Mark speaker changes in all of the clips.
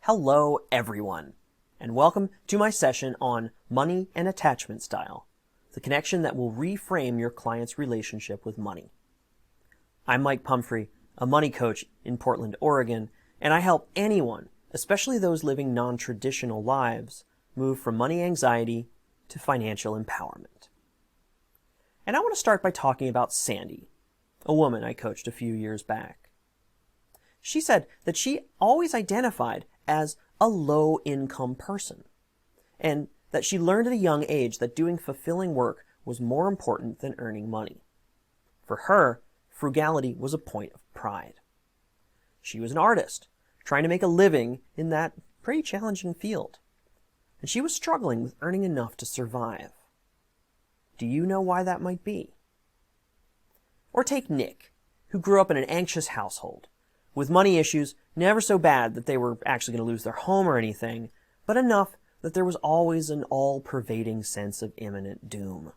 Speaker 1: Hello everyone, and welcome to my session on money and attachment style, the connection that will reframe your client's relationship with money. I'm Mike Pumphrey, a money coach in Portland, Oregon, and I help anyone, especially those living non-traditional lives, move from money anxiety to financial empowerment. And I want to start by talking about Sandy, a woman I coached a few years back. She said that she always identified as a low-income person, and that she learned at a young age that doing fulfilling work was more important than earning money. For her, frugality was a point of pride. She was an artist, trying to make a living in that pretty challenging field, and she was struggling with earning enough to survive. Do you know why that might be? Or take Nick, who grew up in an anxious household, with money issues never so bad that they were actually going to lose their home or anything, but enough that there was always an all-pervading sense of imminent doom.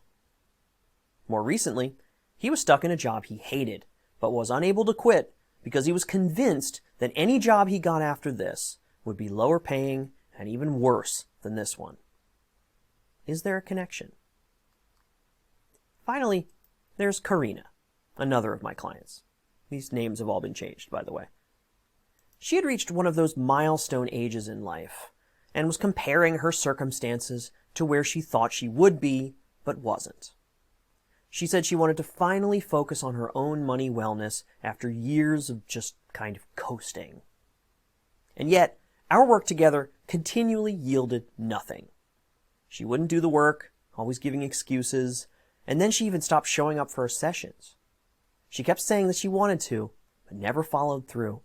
Speaker 1: More recently, he was stuck in a job he hated, but was unable to quit because he was convinced that any job he got after this would be lower paying and even worse than this one. Is there a connection? Finally, there's Karina, another of my clients. These names have all been changed, by the way. She had reached one of those milestone ages in life and was comparing her circumstances to where she thought she would be, but wasn't. She said she wanted to finally focus on her own money wellness after years of just kind of coasting. And yet, our work together continually yielded nothing. She wouldn't do the work, always giving excuses, and then she even stopped showing up for her sessions. She kept saying that she wanted to, but never followed through,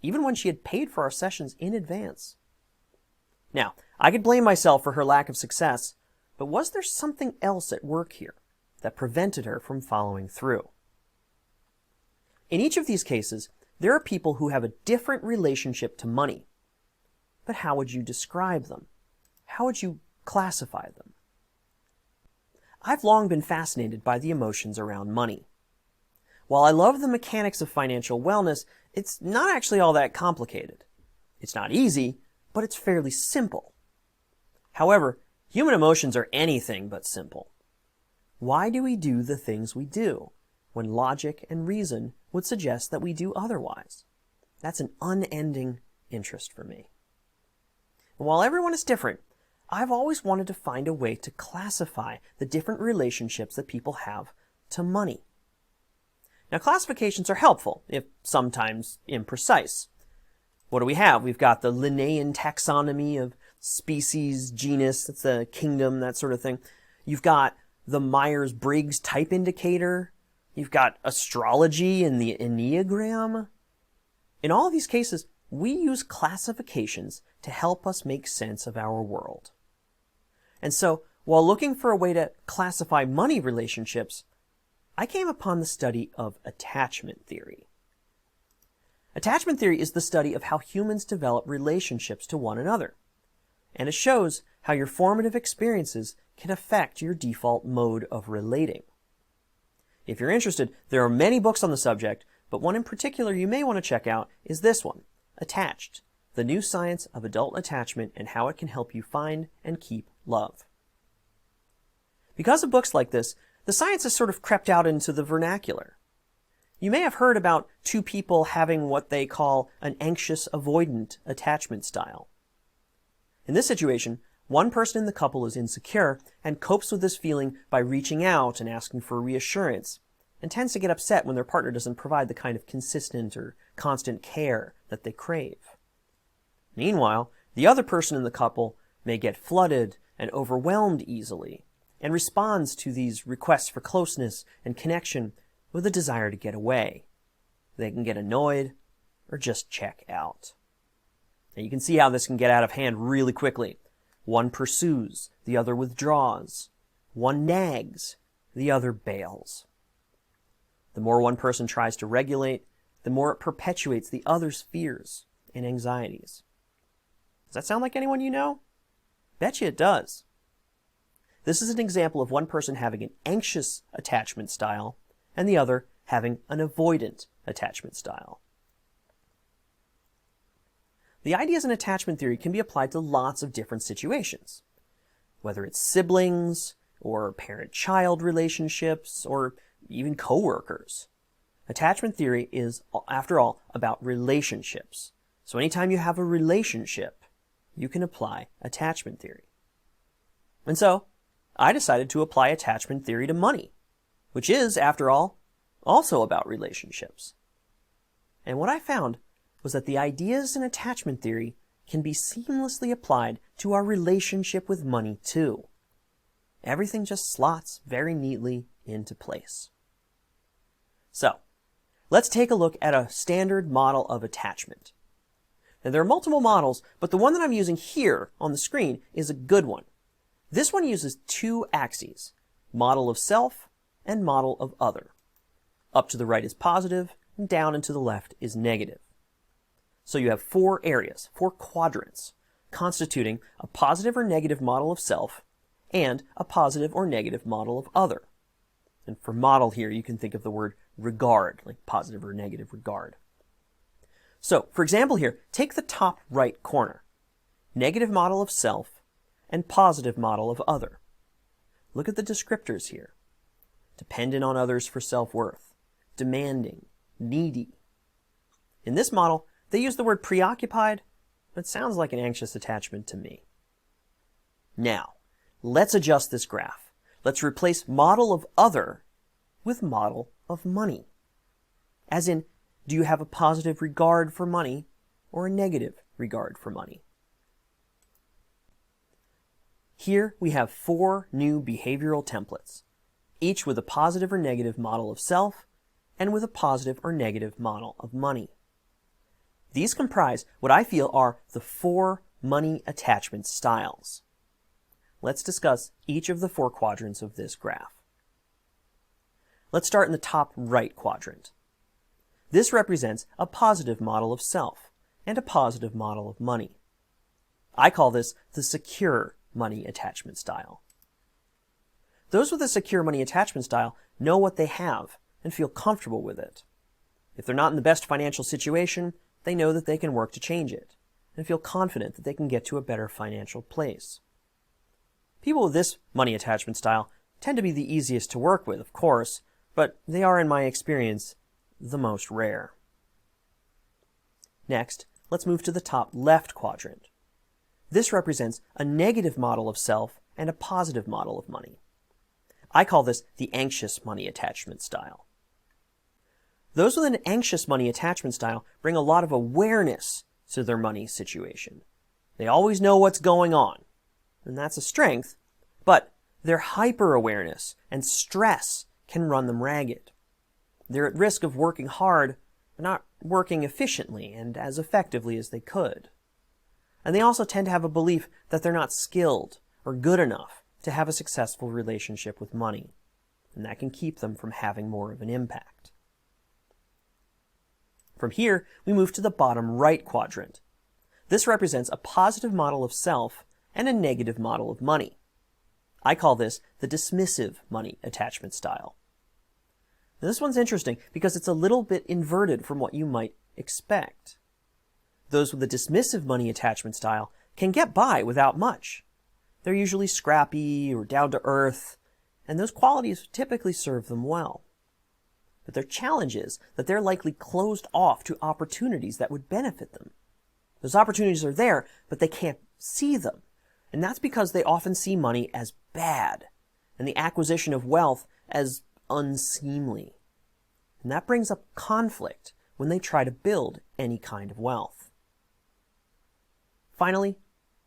Speaker 1: even when she had paid for our sessions in advance. Now, I could blame myself for her lack of success, but was there something else at work here that prevented her from following through? In each of these cases, there are people who have a different relationship to money. But how would you describe them? How would you classify them? I've long been fascinated by the emotions around money. While I love the mechanics of financial wellness, it's not actually all that complicated. It's not easy, but it's fairly simple. However, human emotions are anything but simple. Why do we do the things we do when logic and reason would suggest that we do otherwise? That's an unending interest for me. And while everyone is different, I've always wanted to find a way to classify the different relationships that people have to money. Now, classifications are helpful, if sometimes imprecise. What do we have? We've got the Linnaean taxonomy of species, genus, that's a kingdom, that sort of thing. You've got the Myers-Briggs type indicator. You've got astrology and the Enneagram. In all of these cases, we use classifications to help us make sense of our world. And so, while looking for a way to classify money relationships, I came upon the study of attachment theory. Attachment theory is the study of how humans develop relationships to one another, and it shows how your formative experiences can affect your default mode of relating. If you're interested, there are many books on the subject, but one in particular you may want to check out is this one, Attached, The New Science of Adult Attachment and How It Can Help You Find and Keep Love. Because of books like this, the science has sort of crept out into the vernacular. You may have heard about two people having what they call an anxious avoidant attachment style. In this situation, one person in the couple is insecure and copes with this feeling by reaching out and asking for reassurance, and tends to get upset when their partner doesn't provide the kind of consistent or constant care that they crave. Meanwhile, the other person in the couple may get flooded and overwhelmed easily, and responds to these requests for closeness and connection with a desire to get away. They can get annoyed or just check out. Now you can see how this can get out of hand really quickly. One pursues, the other withdraws. One nags, the other bails. The more one person tries to regulate, the more it perpetuates the other's fears and anxieties. Does that sound like anyone you know? Bet you it does. This is an example of one person having an anxious attachment style and the other having an avoidant attachment style. the ideas in attachment theory can be applied to lots of different situations, whether it's siblings, or parent-child relationships, or even coworkers. Attachment theory is, after all, about relationships. So anytime you have a relationship, you can apply attachment theory. And so, I decided to apply attachment theory to money, which is, after all, also about relationships. And what I found was that the ideas in attachment theory can be seamlessly applied to our relationship with money too. Everything just slots very neatly into place. So, let's take a look at a standard model of attachment. Now, there are multiple models, but the one that I'm using here on the screen is a good one. This one uses two axes, model of self and model of other. Up to the right is positive, and down and to the left is negative. So you have four areas, four quadrants, constituting a positive or negative model of self and a positive or negative model of other. And for model here, you can think of the word regard, like positive or negative regard. So, for example here, take the top right corner, negative model of self and positive model of other. Look at the descriptors here. Dependent on others for self-worth, demanding, needy. In this model, they use the word preoccupied, but it sounds like an anxious attachment to me. Now, let's adjust this graph. Let's replace model of other with model of money. As in, do you have a positive regard for money or a negative regard for money? Here we have four new behavioral templates, each with a positive or negative model of self and with a positive or negative model of money. These comprise what I feel are the four money attachment styles. Let's discuss each of the four quadrants of this graph. Let's start in the top right quadrant. This represents a positive model of self and a positive model of money. I call this the secure money attachment style. Those with a secure money attachment style know what they have and feel comfortable with it. If they're not in the best financial situation, they know that they can work to change it and feel confident that they can get to a better financial place. People with this money attachment style tend to be the easiest to work with, of course, but they are, in my experience, the most rare. Next, let's move to the top left quadrant. This represents a negative model of self and a positive model of money. I call this the anxious money attachment style. Those with an anxious money attachment style bring a lot of awareness to their money situation. They always know what's going on, and that's a strength, but their hyper-awareness and stress can run them ragged. They're at risk of working hard, but not working efficiently and as effectively as they could. And they also tend to have a belief that they're not skilled or good enough to have a successful relationship with money, and that can keep them from having more of an impact. From here, we move to the bottom right quadrant. This represents a positive model of self and a negative model of money. I call this the dismissive money attachment style. Now, this one's interesting because it's a little bit inverted from what you might expect. Those with a dismissive money attachment style can get by without much. They're usually scrappy or down to earth, and those qualities typically serve them well. But their challenge is that they're likely closed off to opportunities that would benefit them. Those opportunities are there, but they can't see them. And that's because they often see money as bad, and the acquisition of wealth as unseemly. And that brings up conflict when they try to build any kind of wealth. Finally,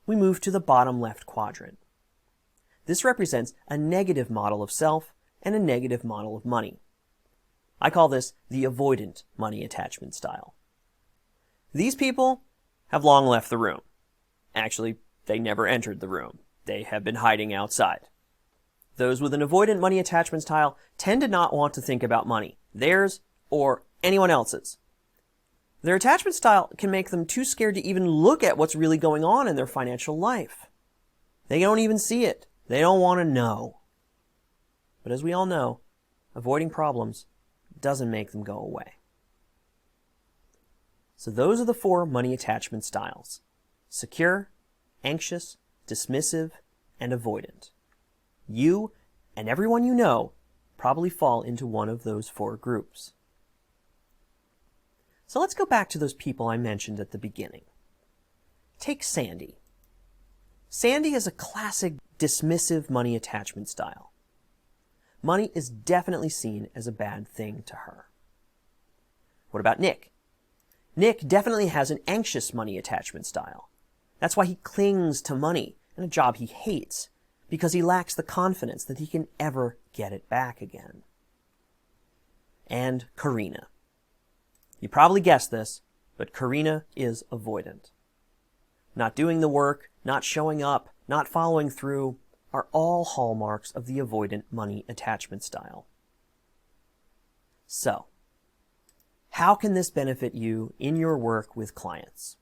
Speaker 1: we move to the bottom left quadrant. This represents a negative model of self and a negative model of money. I call this the avoidant money attachment style. These people have long left the room. Actually, they never entered the room. They have been hiding outside. Those with an avoidant money attachment style tend to not want to think about money, theirs or anyone else's. Their attachment style can make them too scared to even look at what's really going on in their financial life. They don't even see it. They don't want to know. But as we all know, avoiding problems doesn't make them go away. So those are the 4 money attachment styles: secure, anxious, dismissive, and avoidant. You and everyone you know probably fall into one of those 4 groups. So let's go back to those people I mentioned at the beginning. Take Sandy. Sandy is a classic dismissive money attachment style. Money is definitely seen as a bad thing to her. What about Nick? Nick definitely has an anxious money attachment style. That's why he clings to money and a job he hates, because he lacks the confidence that he can ever get it back again. And Karina. You probably guessed this, but Karina is avoidant. Not doing the work, not showing up, not following through are all hallmarks of the avoidant money attachment style. So, how can this benefit you in your work with clients?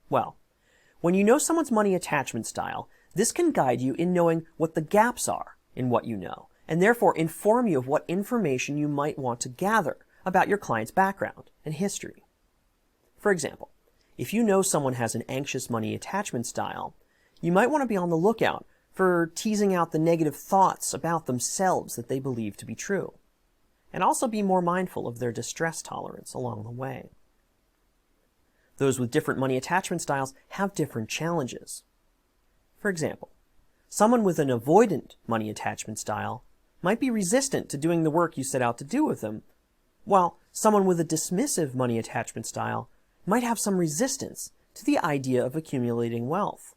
Speaker 1: Well, when you know someone's money attachment style, this can guide you in knowing what the gaps are in what you know, and therefore inform you of what information you might want to gather about your client's background and history. For example, if you know someone has an anxious money attachment style, you might want to be on the lookout for teasing out the negative thoughts about themselves that they believe to be true, and also be more mindful of their distress tolerance along the way. Those with different money attachment styles have different challenges. For example, someone with an avoidant money attachment style might be resistant to doing the work you set out to do with them, while someone with a dismissive money attachment style might have some resistance to the idea of accumulating wealth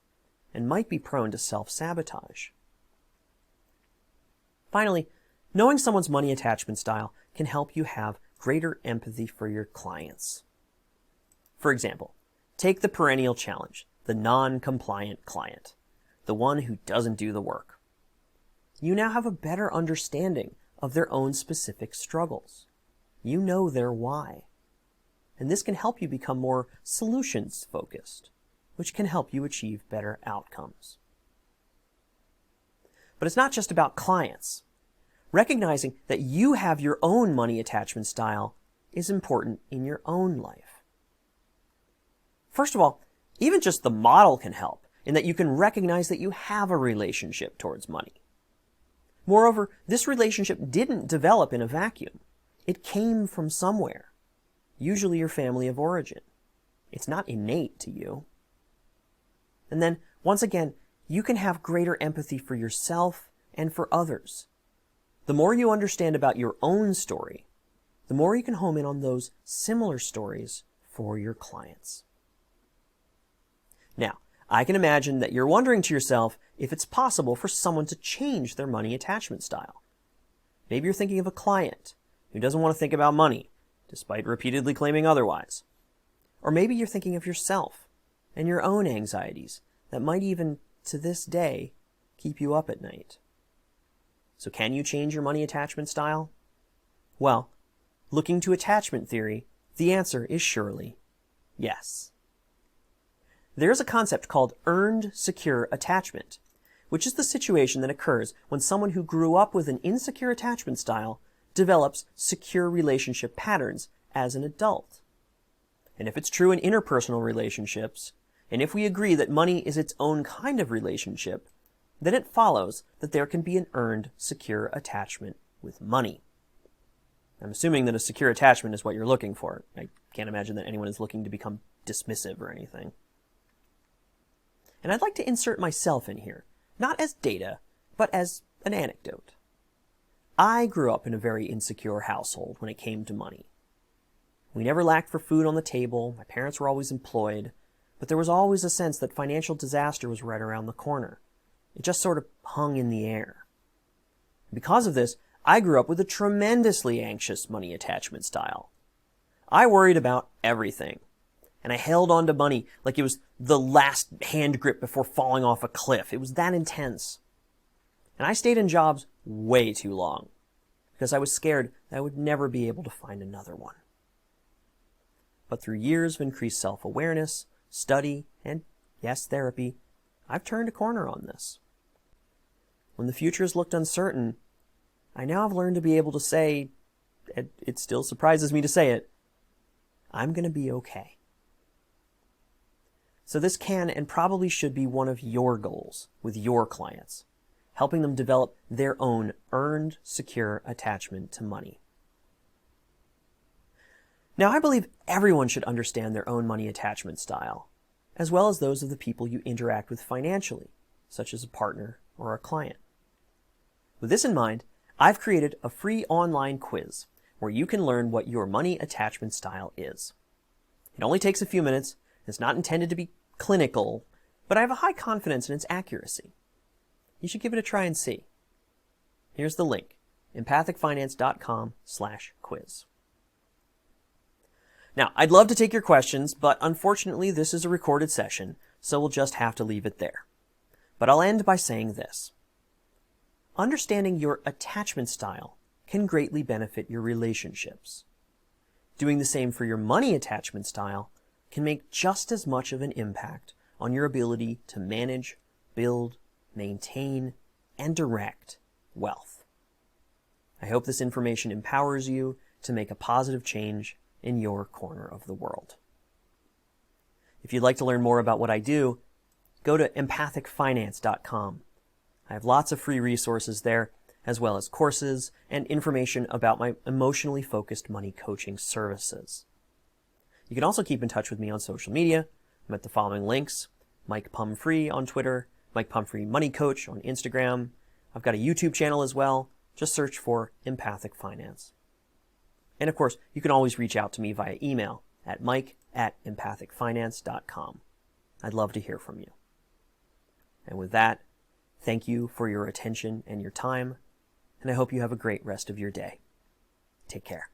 Speaker 1: and might be prone to self-sabotage. Finally, knowing someone's money attachment style can help you have greater empathy for your clients. For example, take the perennial challenge, the non-compliant client, the one who doesn't do the work. You now have a better understanding of their own specific struggles. You know their why. And this can help you become more solutions-focused, which can help you achieve better outcomes. But it's not just about clients. Recognizing that you have your own money attachment style is important in your own life. First of all, even just the model can help in that you can recognize that you have a relationship towards money. Moreover, this relationship didn't develop in a vacuum. It came from somewhere, usually your family of origin. It's not innate to you. And then, once again, you can have greater empathy for yourself and for others. The more you understand about your own story, the more you can home in on those similar stories for your clients. Now, I can imagine that you're wondering to yourself if it's possible for someone to change their money attachment style. Maybe you're thinking of a client who doesn't want to think about money, despite repeatedly claiming otherwise. Or maybe you're thinking of yourself and your own anxieties that might even, to this day, keep you up at night. So can you change your money attachment style? Well, looking to attachment theory, the answer is surely yes. There is a concept called earned secure attachment, which is the situation that occurs when someone who grew up with an insecure attachment style develops secure relationship patterns as an adult. And if it's true in interpersonal relationships, and if we agree that money is its own kind of relationship, then it follows that there can be an earned secure attachment with money. I'm assuming that a secure attachment is what you're looking for. I can't imagine that anyone is looking to become dismissive or anything. And I'd like to insert myself in here, not as data, but as an anecdote. I grew up in a very insecure household when it came to money. We never lacked for food on the table, my parents were always employed, but there was always a sense that financial disaster was right around the corner. It just sort of hung in the air. Because of this, I grew up with a tremendously anxious money attachment style. I worried about everything, and I held on to money like it was the last hand grip before falling off a cliff. It was that intense. And I stayed in jobs way too long because I was scared that I would never be able to find another one. But through years of increased self-awareness, study, and, yes, therapy, I've turned a corner on this. When the future has looked uncertain, I now have learned to be able to say, it still surprises me to say it, I'm going to be okay. So this can and probably should be one of your goals with your clients, helping them develop their own earned, secure attachment to money. Now, I believe everyone should understand their own money attachment style, as well as those of the people you interact with financially, such as a partner or a client. With this in mind, I've created a free online quiz where you can learn what your money attachment style is. It only takes a few minutes. It's not intended to be clinical, but I have a high confidence in its accuracy. You should give it a try and see. Here's the link, empathicfinance.com/quiz. Now, I'd love to take your questions, but unfortunately this is a recorded session, so we'll just have to leave it there. But I'll end by saying this. Understanding your attachment style can greatly benefit your relationships. Doing the same for your money attachment style can make just as much of an impact on your ability to manage, build, maintain, and direct wealth. I hope this information empowers you to make a positive change in your corner of the world. If you'd like to learn more about what I do, go to empathicfinance.com. I have lots of free resources there, as well as courses and information about my emotionally focused money coaching services. You can also keep in touch with me on social media. I'm at the following links: Mike Pumphrey on Twitter, Mike Pumphrey Money Coach on Instagram. I've got a YouTube channel as well. Just search for Empathic Finance. And of course, you can always reach out to me via email at mike@empathicfinance.com. I'd love to hear from you. And with that, thank you for your attention and your time, and I hope you have a great rest of your day. Take care.